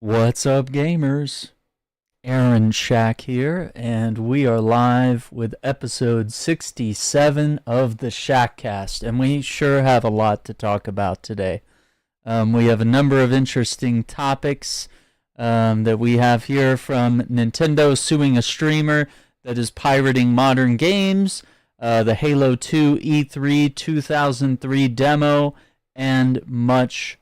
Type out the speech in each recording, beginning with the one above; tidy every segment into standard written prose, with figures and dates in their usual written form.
What's up, gamers? Aaron Shack here, and we are live with episode 67 of the Shackcast, and we sure have a lot to talk about today. We have a number of interesting topics that we have here, from Nintendo suing a streamer that is pirating modern games, the Halo 2 E3 2003 demo, and much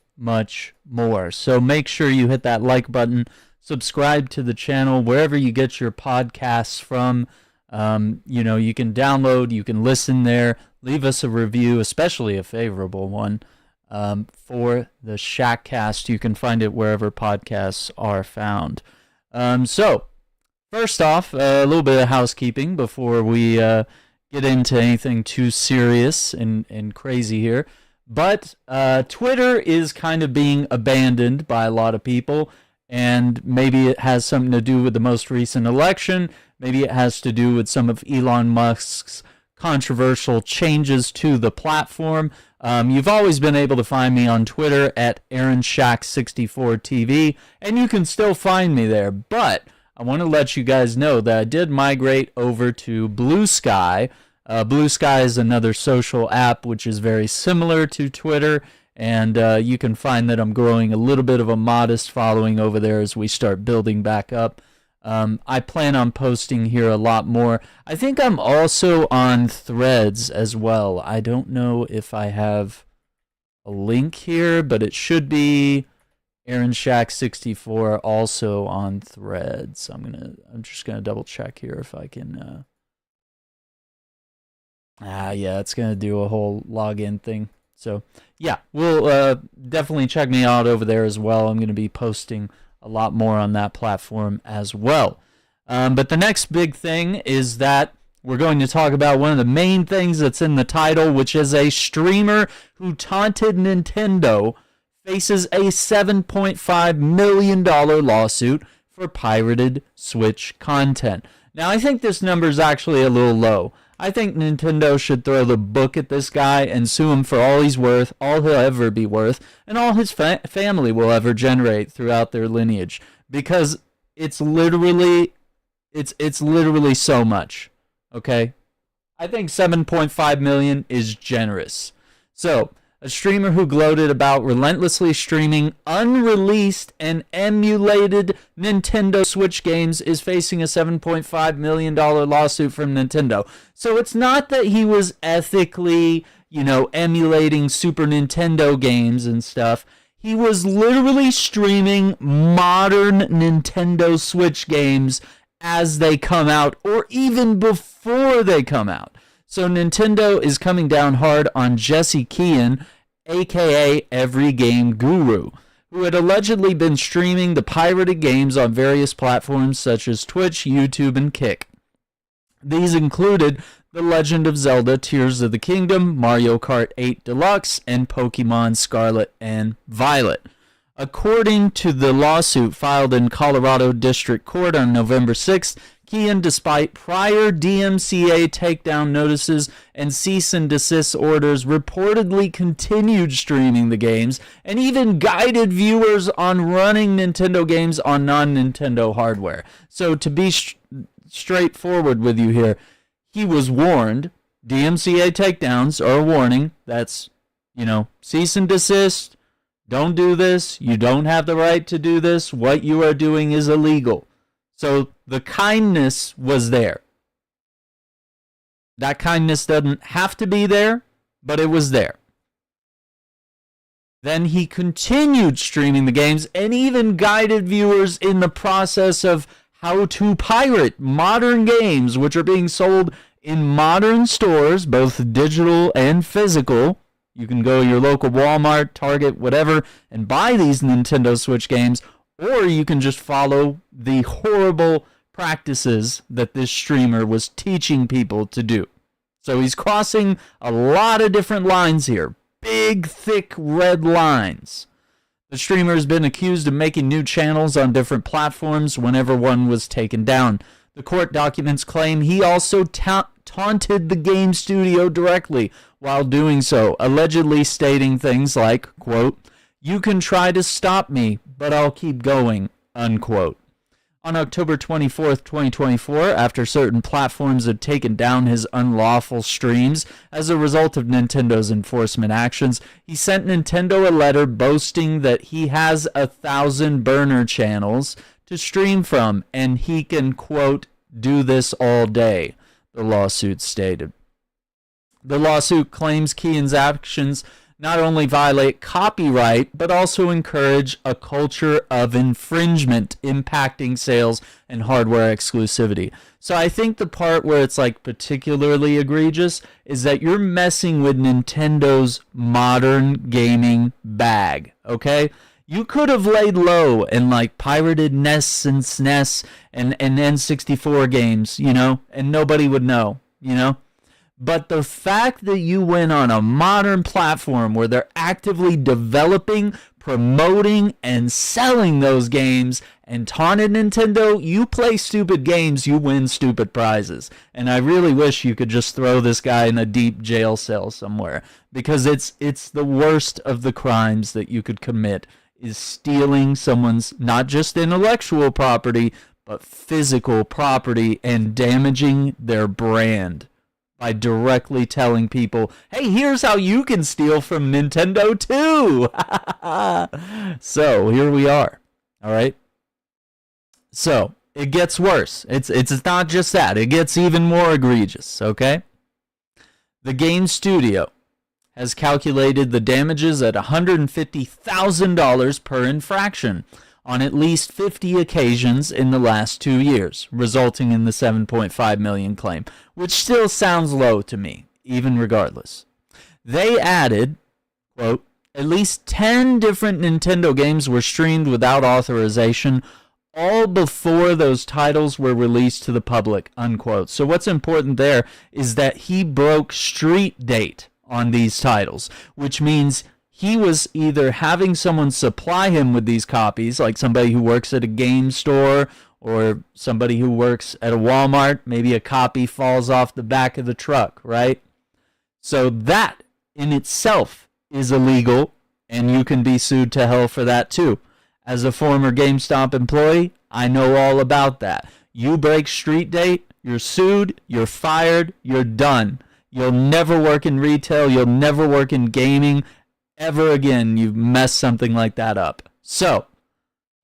more. So make sure you hit that like button, subscribe to the channel wherever you get your podcasts from. You can download, you can listen there, leave us a review, especially a favorable one, for the Shackcast. You can find it wherever podcasts are found. So first off, a little bit of housekeeping before we get into anything too serious and crazy here. But Twitter is kind of being abandoned by a lot of people, and maybe it has something to do with the most recent election. Maybe it has to do with some of Elon Musk's controversial changes to the platform. You've always been able to find me on Twitter at AaronShack64TV, and you can still find me there. But I want to let you guys know that I did migrate over to Blue Sky. Blue Sky is another social app which is very similar to Twitter, and you can find that I'm growing a little bit of a modest following over there as we start building back up. I plan on posting here a lot more. I think I'm also on Threads as well. I don't know if I have a link here, but it should be AaronShack64 also on Threads. I'm just gonna double check here if I can. Yeah, it's going to do a whole login thing. So, yeah, we'll definitely check me out over there as well. I'm going to be posting a lot more on that platform as well. But the next big thing is that we're going to talk about one of the main things that's in the title, which is a streamer who taunted Nintendo faces a $7.5 million lawsuit for pirated Switch content. Now, I think this number is actually a little low. I think Nintendo should throw the book at this guy and sue him for all he's worth, all he'll ever be worth, and all his family will ever generate throughout their lineage. Because it's literally so much. Okay? I think 7.5 million is generous. So, a streamer who gloated about relentlessly streaming unreleased and emulated Nintendo Switch games is facing a $7.5 million lawsuit from Nintendo. So it's not that he was ethically, emulating Super Nintendo games and stuff. He was literally streaming modern Nintendo Switch games as they come out, or even before they come out. So Nintendo is coming down hard on Jesse Kean, aka Every Game Guru, who had allegedly been streaming the pirated games on various platforms such as Twitch, YouTube, and Kick. These included The Legend of Zelda Tears of the Kingdom, Mario Kart 8 Deluxe, and Pokemon Scarlet and Violet. According to the lawsuit filed in Colorado District Court on November 6th, Kean, despite prior DMCA takedown notices and cease and desist orders, reportedly continued streaming the games and even guided viewers on running Nintendo games on non-Nintendo hardware. So to be straightforward with you here, he was warned. DMCA takedowns are a warning. That's, cease and desist. Don't do this. You don't have the right to do this. What you are doing is illegal. So the kindness was there. That kindness doesn't have to be there, but it was there. Then he continued streaming the games and even guided viewers in the process of how to pirate modern games, which are being sold in modern stores, both digital and physical. You can go to your local Walmart, Target, whatever, and buy these Nintendo Switch games, or you can just follow the horrible practices that this streamer was teaching people to do. So he's crossing a lot of different lines here. Big, thick, red lines. The streamer has been accused of making new channels on different platforms whenever one was taken down. The court documents claim he also taunted the game studio directly while doing so, allegedly stating things like, quote, You can try to stop me, but I'll keep going, unquote. On October 24th, 2024, after certain platforms had taken down his unlawful streams as a result of Nintendo's enforcement actions, he sent Nintendo a letter boasting that he has 1,000 burner channels to stream from, and he can, quote, do this all day, the lawsuit stated. The lawsuit claims Kian's actions not only violate copyright, but also encourage a culture of infringement impacting sales and hardware exclusivity. So I think the part where it's like particularly egregious is that you're messing with Nintendo's modern gaming bag, okay? You could have laid low and like pirated NES and SNES and N64 games, you know, and nobody would know, you know? But the fact that you went on a modern platform where they're actively developing, promoting, and selling those games and taunted Nintendo, you play stupid games, you win stupid prizes. And I really wish you could just throw this guy in a deep jail cell somewhere, because it's the worst of the crimes that you could commit, is stealing someone's not just intellectual property, but physical property and damaging their brand by directly telling people, hey, here's how you can steal from Nintendo too. So here we are. All right. So it gets worse. It's not just that. It gets even more egregious. Okay. The game studio has calculated the damages at $150,000 per infraction on at least 50 occasions in the last 2 years, resulting in the $7.5 million claim, which still sounds low to me, even regardless. They added, quote, at least 10 different Nintendo games were streamed without authorization, all before those titles were released to the public, unquote. So what's important there is that he broke street date on these titles, which means he was either having someone supply him with these copies, like somebody who works at a game store or somebody who works at a Walmart. Maybe a copy falls off the back of the truck, right? So that in itself is illegal, and you can be sued to hell for that too. As a former GameStop employee, I know all about that. You break street date, you're sued, you're fired, you're done. You'll never work in retail, you'll never work in gaming ever again. You've messed something like that up. So,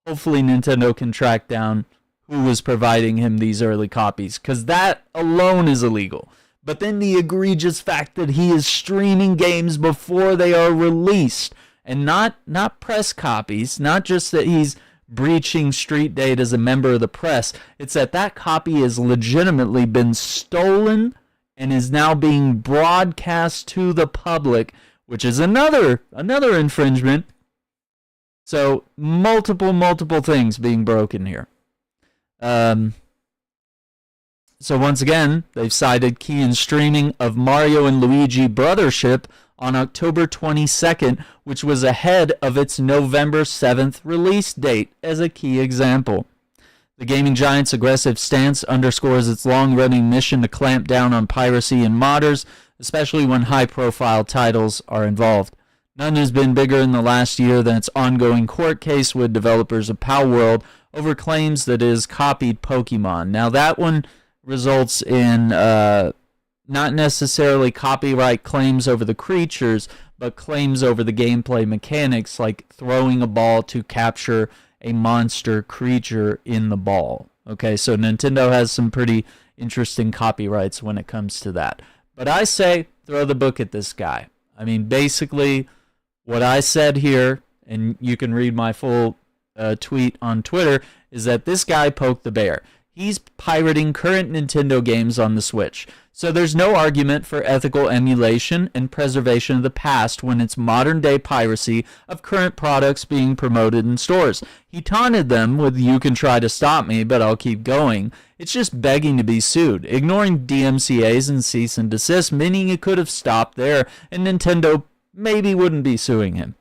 hopefully Nintendo can track down who was providing him these early copies, because that alone is illegal. But then the egregious fact that he is streaming games before they are released, and not press copies, not just that he's breaching street date as a member of the press, it's that that copy has legitimately been stolen and is now being broadcast to the public, which is another infringement. So multiple things being broken here. So once again, they've cited Kian's streaming of Mario and Luigi Brothership on October 22nd, which was ahead of its November 7th release date, as a key example. The gaming giant's aggressive stance underscores its long-running mission to clamp down on piracy and modders, especially when high-profile titles are involved. None has been bigger in the last year than its ongoing court case with developers of Palworld over claims that it has copied Pokemon. Now, that one results in not necessarily copyright claims over the creatures, but claims over the gameplay mechanics, like throwing a ball to capture a monster creature in the ball. Okay, so Nintendo has some pretty interesting copyrights when it comes to that. But I say, throw the book at this guy. I mean, basically, what I said here, and you can read my full tweet on Twitter, is that this guy poked the bear. He's pirating current Nintendo games on the Switch. So there's no argument for ethical emulation and preservation of the past when it's modern-day piracy of current products being promoted in stores. He taunted them with, you can try to stop me, but I'll keep going. It's just begging to be sued, ignoring DMCAs and cease and desist, meaning it could have stopped there, and Nintendo maybe wouldn't be suing him.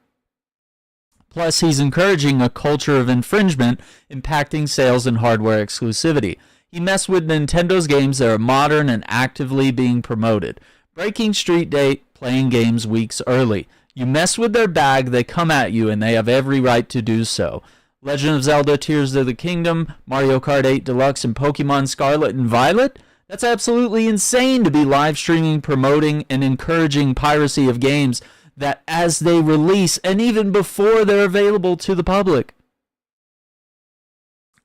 Plus, he's encouraging a culture of infringement impacting sales and hardware exclusivity. He messed with Nintendo's games that are modern and actively being promoted, breaking street date, playing games weeks early. You mess with their bag, they come at you, and they have every right to do so. Legend of Zelda Tears of the Kingdom, Mario Kart 8 Deluxe, and Pokemon Scarlet and Violet? That's absolutely insane to be live streaming, promoting, and encouraging piracy of games that as they release, and even before they're available to the public.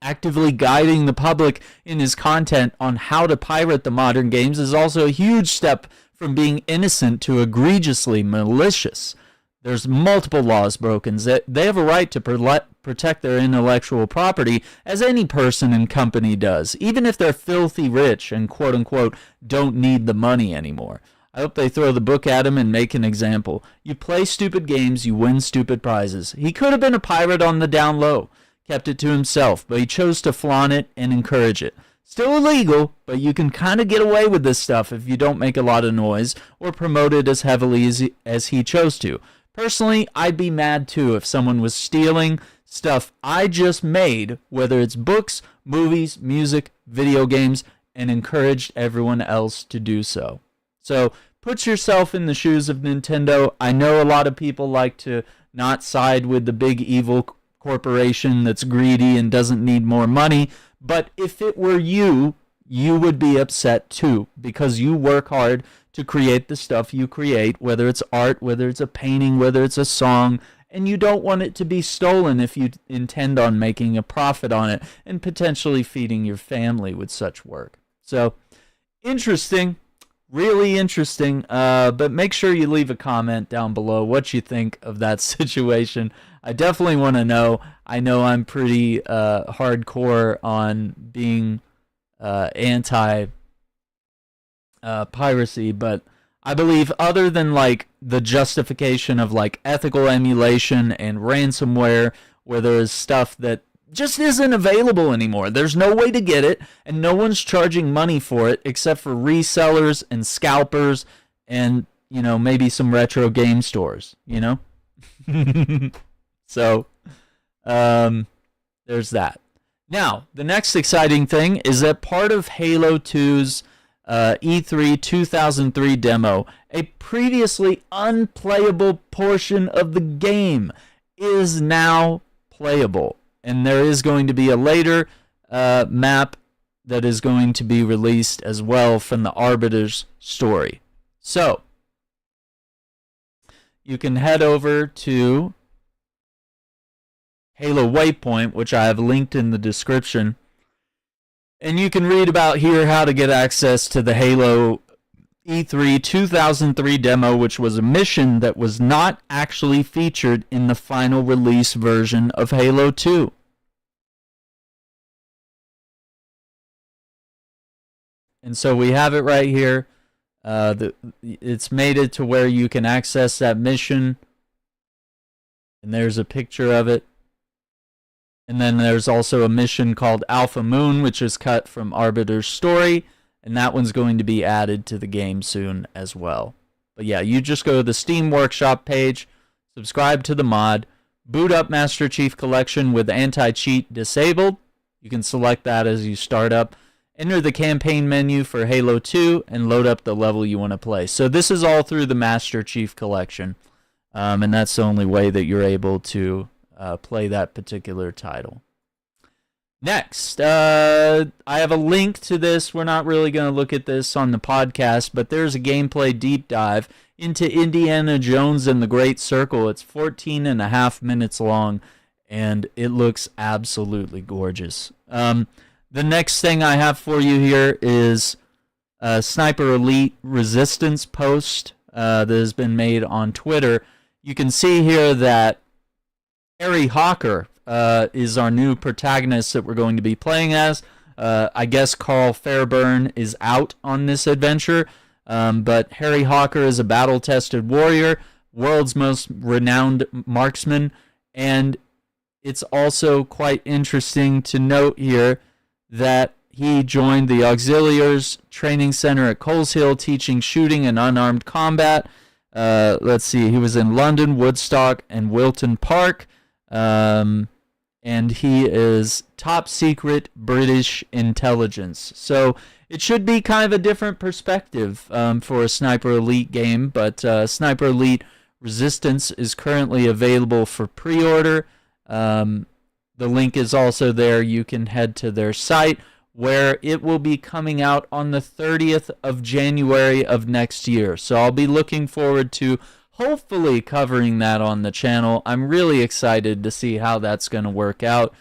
Actively guiding the public in his content on how to pirate the modern games is also a huge step from being innocent to egregiously malicious. There's multiple laws broken. They have a right to protect their intellectual property, as any person and company does, even if they're filthy rich and quote-unquote don't need the money anymore. I hope they throw the book at him and make an example. You play stupid games, you win stupid prizes. He could have been a pirate on the down low, kept it to himself, but he chose to flaunt it and encourage it. Still illegal, but you can kind of get away with this stuff if you don't make a lot of noise or promote it as heavily as he chose to. Personally, I'd be mad too if someone was stealing stuff I just made, whether it's books, movies, music, video games, and encouraged everyone else to do so. So put yourself in the shoes of Nintendo. I know a lot of people like to not side with the big evil corporation that's greedy and doesn't need more money, but if it were you, you would be upset too, because you work hard to create the stuff you create, whether it's art, whether it's a painting, whether it's a song, and you don't want it to be stolen if you intend on making a profit on it and potentially feeding your family with such work. So, interesting, really interesting, but make sure you leave a comment down below what you think of that situation. I definitely want to know. I know I'm pretty hardcore on being anti piracy, but I believe other than like the justification of like ethical emulation and ransomware, where there is stuff that just isn't available anymore. There's no way to get it, and no one's charging money for it except for resellers and scalpers and, you know, maybe some retro game stores, you know? So, there's that. Now, the next exciting thing is that part of Halo 2's E3 2003 demo, a previously unplayable portion of the game, is now playable. And there is going to be a later map that is going to be released as well from the Arbiter's story. So, you can head over to Halo Waypoint, which I have linked in the description, and you can read about here how to get access to the Halo E3 2003 demo, which was a mission that was not actually featured in the final release version of Halo 2. And so we have it right here. It's made it to where you can access that mission, and there's a picture of it. And then there's also a mission called Alpha Moon, which is cut from Arbiter's story, and that one's going to be added to the game soon as well. But yeah, you just go to the Steam Workshop page, subscribe to the mod, boot up Master Chief Collection with anti-cheat disabled. You can select that as you start up. Enter the campaign menu for Halo 2 and load up the level you want to play. So this is all through the Master Chief Collection, and that's the only way that you're able to play that particular title. Next, I have a link to this. We're not really going to look at this on the podcast, but there's a gameplay deep dive into Indiana Jones and the Great Circle. It's 14 and a half minutes long, and it looks absolutely gorgeous. The next thing I have for you here is a Sniper Elite Resistance post that has been made on Twitter. You can see here that Harry Hakwer is our new protagonist that we're going to be playing as. I guess Carl Fairburn is out on this adventure, but Harry Hakwer is a battle-tested warrior, world's most renowned marksman, and it's also quite interesting to note here that he joined the Auxiliaries Training Center at Coles Hill, teaching shooting and unarmed combat. Let's see, he was in London, Woodstock, and Wilton Park. And he is top secret British intelligence. So it should be kind of a different perspective for a Sniper Elite game, but Sniper Elite Resistance is currently available for pre-order. The link is also there. You can head to their site, where it will be coming out on the 30th of January of next year. So I'll be looking forward to hopefully covering that on the channel. I'm really excited to see how that's going to work out.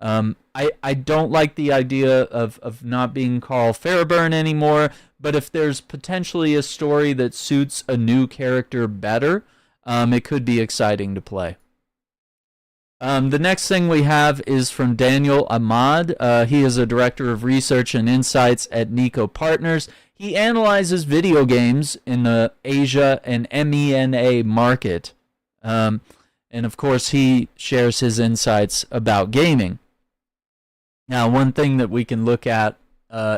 I don't like the idea of not being Carl Fairburn anymore, but if there's potentially a story that suits a new character better, it could be exciting to play. The next thing we have is from Daniel Ahmad. He is a director of research and insights at Nico Partners. He analyzes video games in the Asia and MENA market. And of course, he shares his insights about gaming. Now, one thing that we can look at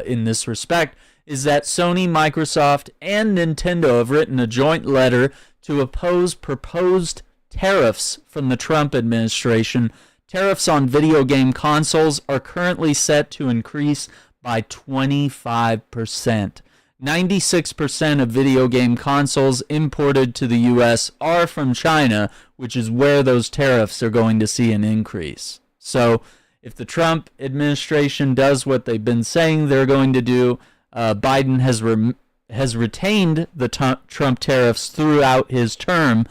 in this respect is that Sony, Microsoft, and Nintendo have written a joint letter to oppose proposed tariffs from the Trump administration. Tariffs on video game consoles are currently set to increase by 25%. 96% of video game consoles imported to the U.S. are from China, which is where those tariffs are going to see an increase. So if the Trump administration does what they've been saying they're going to do, Biden has retained the Trump tariffs throughout his term,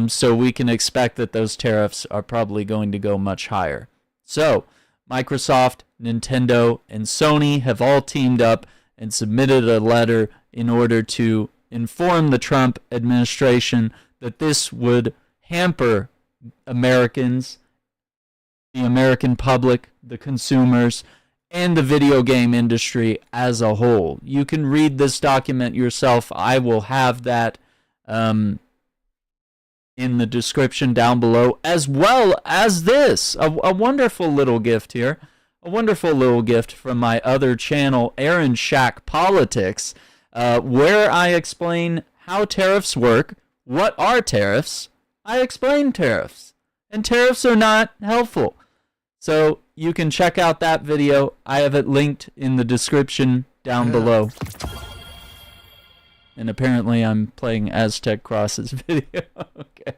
so we can expect that those tariffs are probably going to go much higher. So Microsoft, Nintendo, and Sony have all teamed up and submitted a letter in order to inform the Trump administration that this would hamper Americans, the American public, the consumers, and the video game industry as a whole. You can read this document yourself. I will have that in the description down below, as well as this. A wonderful little gift here. A wonderful little gift from my other channel, Aaron Shack Politics, where I explain how tariffs work. What are tariffs? I explain tariffs. And tariffs are not helpful. So you can check out that video. I have it linked in the description down below. And apparently I'm playing Aztec Cross's video. Okay.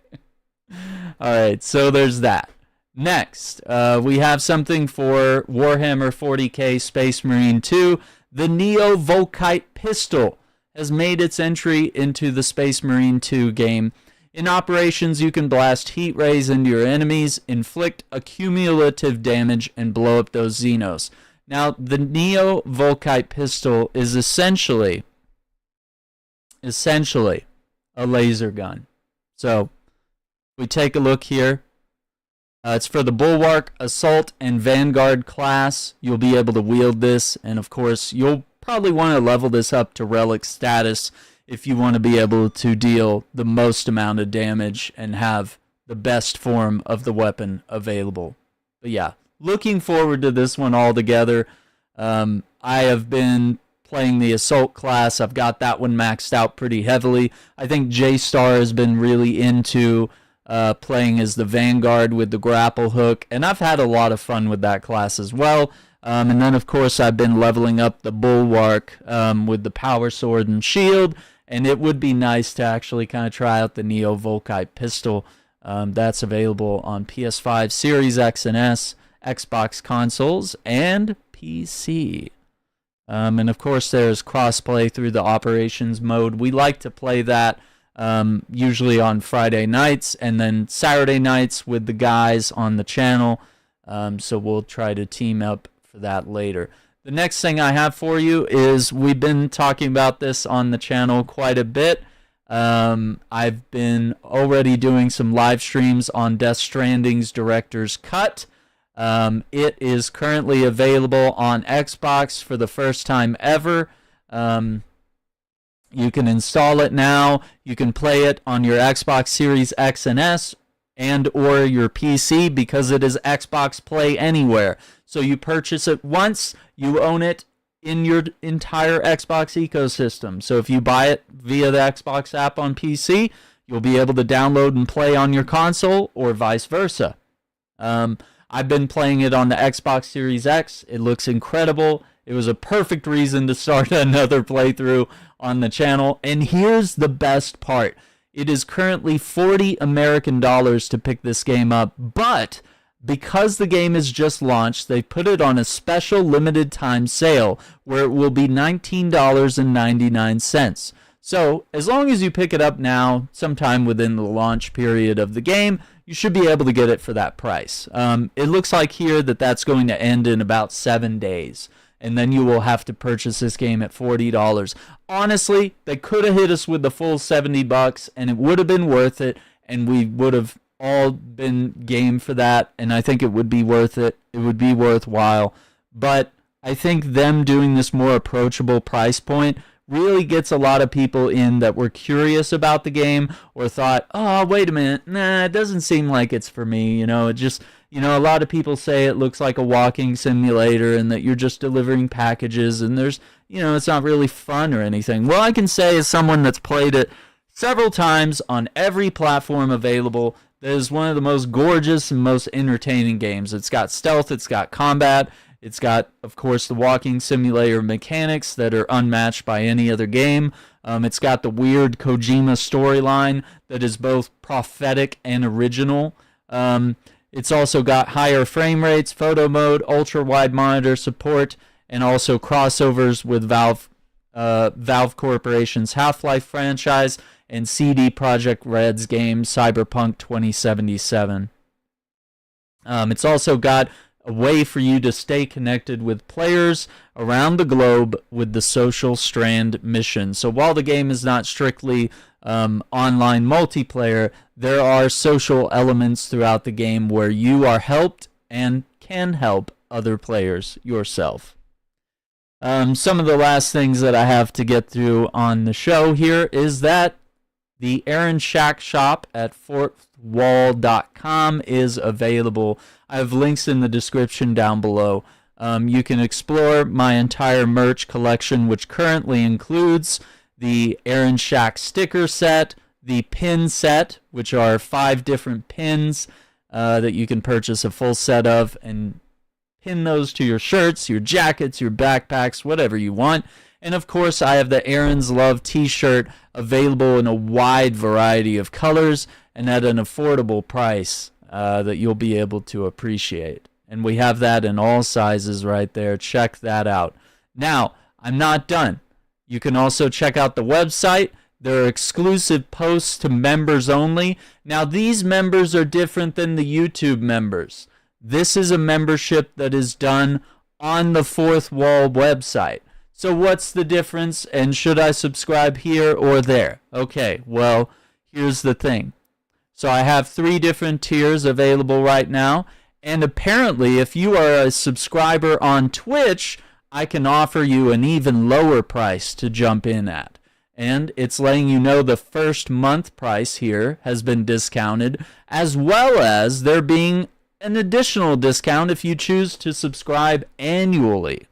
Alright, so there's that. Next, we have something for Warhammer 40k Space Marine 2. The Neo Volkite pistol has made its entry into the Space Marine 2 game. In operations, you can blast heat rays into your enemies, inflict accumulative damage, and blow up those Xenos. Now, the Neo Volkite pistol is essentially a laser gun. So, we take a look here. It's for the Bulwark, Assault, and Vanguard class. You'll be able to wield this, and of course, you'll probably want to level this up to Relic status if you want to be able to deal the most amount of damage and have the best form of the weapon available. But yeah, looking forward to this one altogether. I have been playing the Assault class. I've got that one maxed out pretty heavily. I think J-Star has been really into playing as the Vanguard with the grapple hook, and I've had a lot of fun with that class as well. And then, of course, I've been leveling up the Bulwark with the Power Sword and Shield, and it would be nice to actually kind of try out the Neo Volkite pistol. That's available on PS5, Series X and S, Xbox consoles, and PC. And of course, there's crossplay through the operations mode. We like to play that usually on Friday nights and then Saturday nights with the guys on the channel. So we'll try to team up for that later. The next thing I have for you is, we've been talking about this on the channel quite a bit. I've been already doing some live streams on Death Stranding's Director's Cut. It is currently available on Xbox for the first time ever. You can install it now. You can play it on your Xbox Series X and S and or your PC, because it is Xbox Play Anywhere. So you purchase it once, you own it in your entire Xbox ecosystem. So if you buy it via the Xbox app on PC, you'll be able to download and play on your console, or vice versa. I've been playing it on the Xbox Series X. It looks incredible. It was a perfect reason to start another playthrough on the channel. And here's the best part. It is currently $40 American to pick this game up, but because the game is just launched, they put it on a special limited time sale where it will be $19.99. So as long as you pick it up now, sometime within the launch period of the game, you should be able to get it for that price. It looks like here that that's going to end in about 7 days, and then you will have to purchase this game at $40. Honestly, they could have hit us with the full $70, and it would have been worth it, and we would have all been game for that, and I think it would be worth it. It would be worthwhile. But I think them doing this more approachable price point really gets a lot of people in that were curious about the game or thought, oh, wait a minute, nah, it doesn't seem like it's for me. It just, a lot of people say it looks like a walking simulator and that you're just delivering packages and there's, it's not really fun or anything. Well, I can say as someone that's played it several times on every platform available, that is one of the most gorgeous and most entertaining games. It's got stealth, it's got combat, it's got, of course, the walking simulator mechanics that are unmatched by any other game. It's got the weird Kojima storyline that is both prophetic and original. It's also got higher frame rates, photo mode, ultra-wide monitor support, and also crossovers with Valve Corporation's Half-Life franchise and CD Projekt Red's game Cyberpunk 2077. It's also got a way for you to stay connected with players around the globe with the Social Strand mission. So while the game is not strictly online multiplayer, there are social elements throughout the game where you are helped and can help other players yourself. Some of the last things that I have to get through on the show here is that the Aaron Shack shop at fourthwall.com is available. I have links in the description down below. You can explore my entire merch collection, which currently includes the Aaron Shack sticker set, the pin set, which are 5 different pins that you can purchase a full set of and pin those to your shirts, your jackets, your backpacks, whatever you want. And of course, I have the Aaron's Love t-shirt available in a wide variety of colors and at an affordable price that you'll be able to appreciate. And we have that in all sizes right there. Check that out. Now, I'm not done. You can also check out the website. There are exclusive posts to members only. Now, these members are different than the YouTube members. This is a membership that is done on the Fourth Wall website. So what's the difference, and should I subscribe here or there? Okay, well, here's the thing. So I have 3 different tiers available right now, and apparently if you are a subscriber on Twitch, I can offer you an even lower price to jump in at. And it's letting you know the first month price here has been discounted, as well as there being an additional discount if you choose to subscribe annually.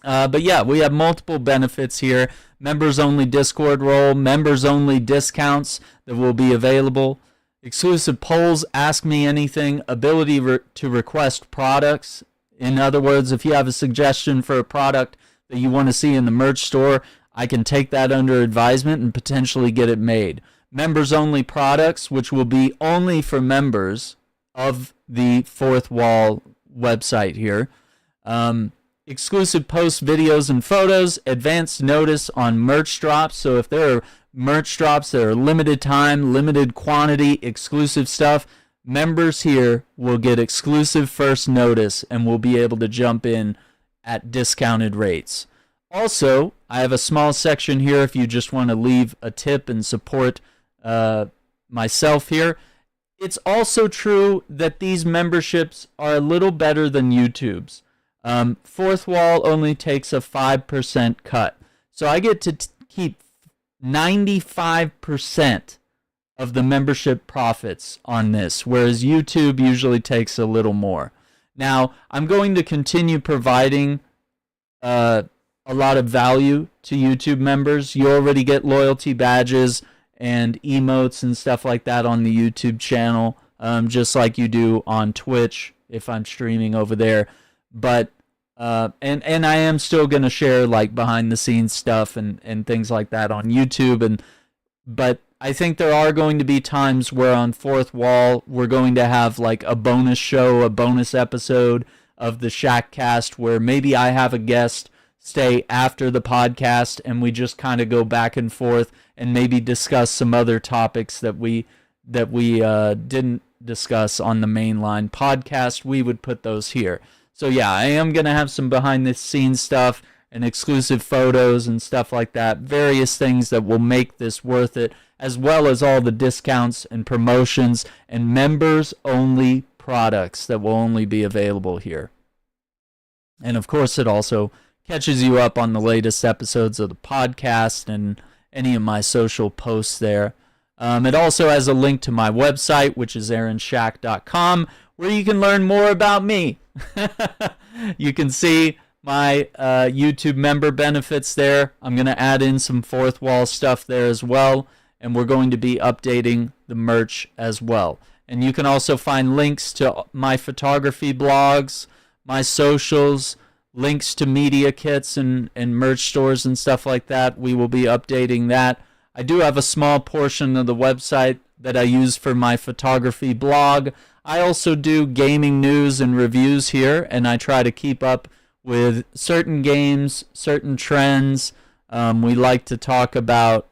But yeah, we have multiple benefits here. Members-only Discord role, members-only discounts that will be available, exclusive polls, Ask Me Anything, ability to request products. In other words, if you have a suggestion for a product that you want to see in the merch store, I can take that under advisement and potentially get it made. Members-only products, which will be only for members of the Fourth Wall website here. Exclusive posts, videos, and photos, advance notice on merch drops. So if there are merch drops that are limited time, limited quantity, exclusive stuff, members here will get exclusive first notice and will be able to jump in at discounted rates. Also, I have a small section here if you just want to leave a tip and support myself here. It's also true that these memberships are a little better than YouTube's. Fourth Wall only takes a 5% cut. So I get to keep 95% of the membership profits on this, whereas YouTube usually takes a little more. Now, I'm going to continue providing a lot of value to YouTube members. You already get loyalty badges and emotes and stuff like that on the YouTube channel, just like you do on Twitch if I'm streaming over there. But and I am still gonna share like behind the scenes stuff and things like that on YouTube, but I think there are going to be times where on Fourth Wall we're going to have like a bonus show, a bonus episode of the Shackcast where maybe I have a guest stay after the podcast and we just kind of go back and forth and maybe discuss some other topics that we didn't discuss on the mainline podcast. We would put those here. So yeah, I am going to have some behind the scenes stuff and exclusive photos and stuff like that, various things that will make this worth it, as well as all the discounts and promotions and members only products that will only be available here. And of course it also catches you up on the latest episodes of the podcast and any of my social posts there. It also has a link to my website, which is aaronshack.com, where you can learn more about me. You can see my YouTube member benefits there. I'm going to add in some Fourth Wall stuff there as well, and we're going to be updating the merch as well. And you can also find links to my photography blogs, my socials, links to media kits and merch stores and stuff like that. We will be updating that. I do have a small portion of the website that I use for my photography blog. I also do gaming news and reviews here, and I try to keep up with certain games, certain trends. We like to talk about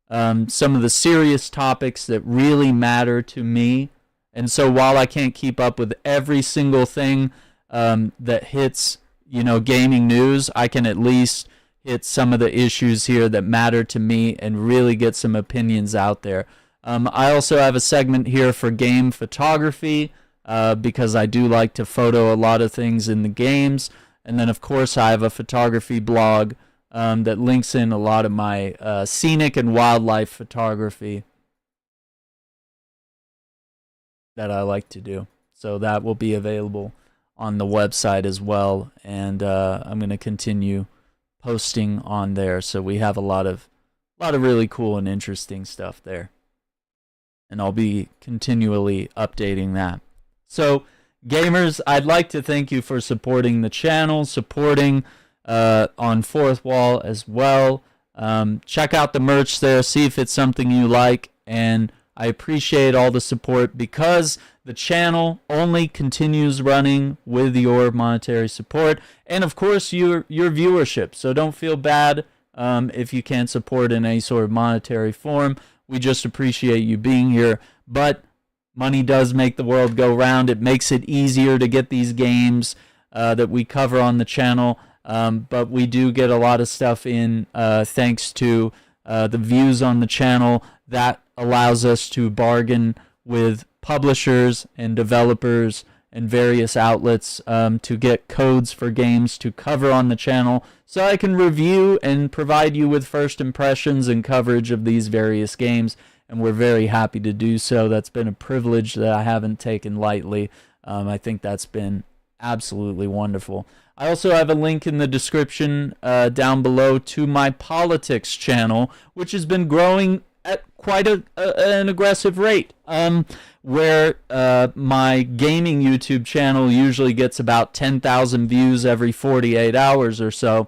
some of the serious topics that really matter to me. And so while I can't keep up with every single thing that hits, gaming news, I can at least hit some of the issues here that matter to me and really get some opinions out there. I also have a segment here for game photography because I do like to photo a lot of things in the games. And then, of course, I have a photography blog that links in a lot of my scenic and wildlife photography that I like to do. So that will be available on the website as well. And I'm going to continue posting on there. So we have a lot of really cool and interesting stuff there. And I'll be continually updating that. So gamers, I'd like to thank you for supporting the channel, supporting on Fourth Wall as well. Check out the merch there, see if it's something you like, and I appreciate all the support because the channel only continues running with your monetary support and, of course, your viewership. So don't feel bad if you can't support in any sort of monetary form. We just appreciate you being here. But money does make the world go round. It makes it easier to get these games that we cover on the channel. But we do get a lot of stuff in thanks to the views on the channel. That allows us to bargain with publishers and developers and various outlets to get codes for games to cover on the channel so I can review and provide you with first impressions and coverage of these various games. And we're very happy to do so. That's been a privilege that I haven't taken lightly. I think that's been absolutely wonderful. I also have a link in the description down below to my politics channel, which has been growing at quite an aggressive rate, where my gaming YouTube channel usually gets about 10,000 views every 48 hours or so.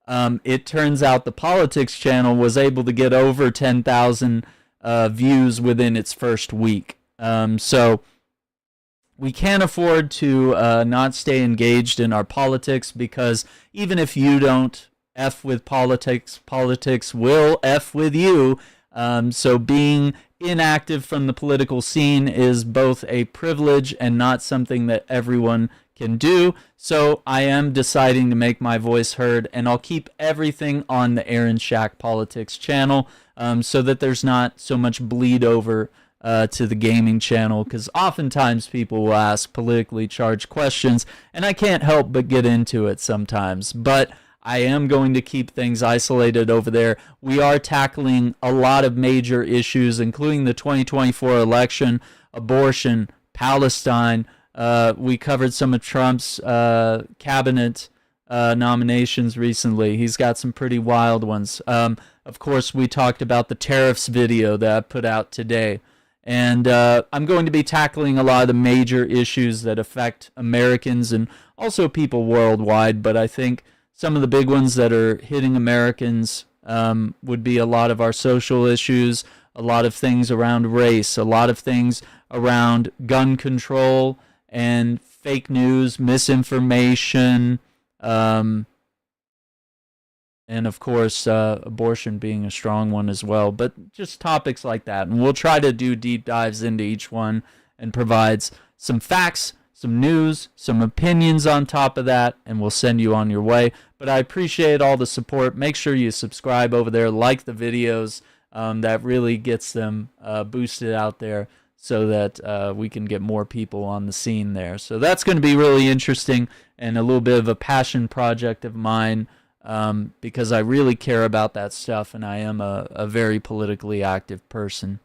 It turns out the politics channel was able to get over 10,000 views within its first week. So we can't afford to not stay engaged in our politics, because even if you don't F with politics, politics will F with you. So being inactive from the political scene is both a privilege and not something that everyone can do. So I am deciding to make my voice heard, and I'll keep everything on the Aaron Shack Politics channel so that there's not so much bleed over to the gaming channel, because oftentimes people will ask politically charged questions and I can't help but get into it sometimes. But I am going to keep things isolated over there. We are tackling a lot of major issues, including the 2024 election, abortion, Palestine. We covered some of Trump's cabinet nominations recently. He's got some pretty wild ones. Of course, we talked about the Tariffs video that I put out today. And I'm going to be tackling a lot of the major issues that affect Americans and also people worldwide. But I think some of the big ones that are hitting Americans would be a lot of our social issues, a lot of things around race, a lot of things around gun control and fake news, misinformation, and of course, abortion being a strong one as well. But just topics like that. And we'll try to do deep dives into each one and provides some facts, some news, some opinions on top of that, and we'll send you on your way. But I appreciate all the support. Make sure you subscribe over there, like the videos. That really gets them boosted out there so that we can get more people on the scene there. So that's going to be really interesting and a little bit of a passion project of mine, because I really care about that stuff, and I am a very politically active person.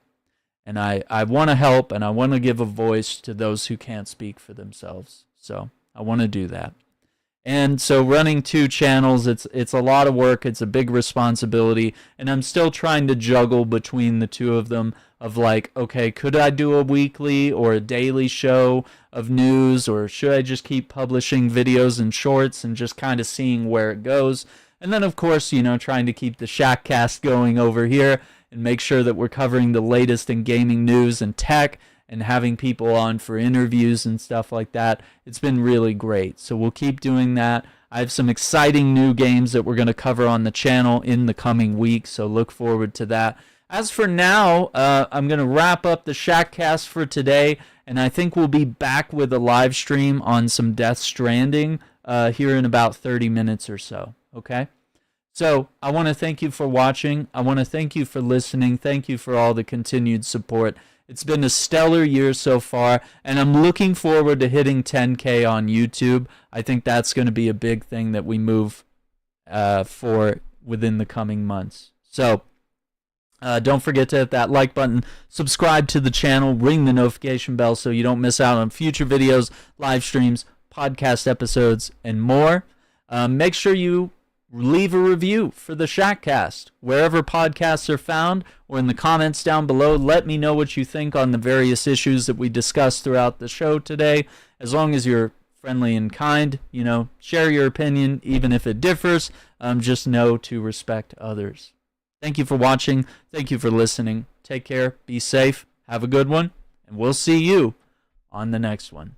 And I want to help, and I want to give a voice to those who can't speak for themselves. So I want to do that. And so running 2 channels, it's a lot of work. It's a big responsibility. And I'm still trying to juggle between the 2 of them of like, okay, could I do a weekly or a daily show of news, or should I just keep publishing videos and shorts and just kind of seeing where it goes? And then, of course, trying to keep the Shackcast going over here and make sure that we're covering the latest in gaming news and tech and having people on for interviews and stuff like that. It's been really great. So we'll keep doing that. I have some exciting new games that we're going to cover on the channel in the coming weeks, so look forward to that. As for now, I'm going to wrap up the Shackcast for today, and I think we'll be back with a live stream on some Death Stranding here in about 30 minutes or so, okay? So I want to thank you for watching. I want to thank you for listening. Thank you for all the continued support. It's been a stellar year so far, and I'm looking forward to hitting 10K on YouTube. I think that's going to be a big thing that we move for within the coming months. So don't forget to hit that like button, subscribe to the channel, ring the notification bell so you don't miss out on future videos, live streams, podcast episodes, and more. Make sure you leave a review for the Shackcast wherever podcasts are found, or in the comments down below. Let me know what you think on the various issues that we discussed throughout the show today. As long as you're friendly and kind, share your opinion even if it differs. Just know to respect others. Thank you for watching. Thank you for listening. Take care. Be safe. Have a good one. And we'll see you on the next one.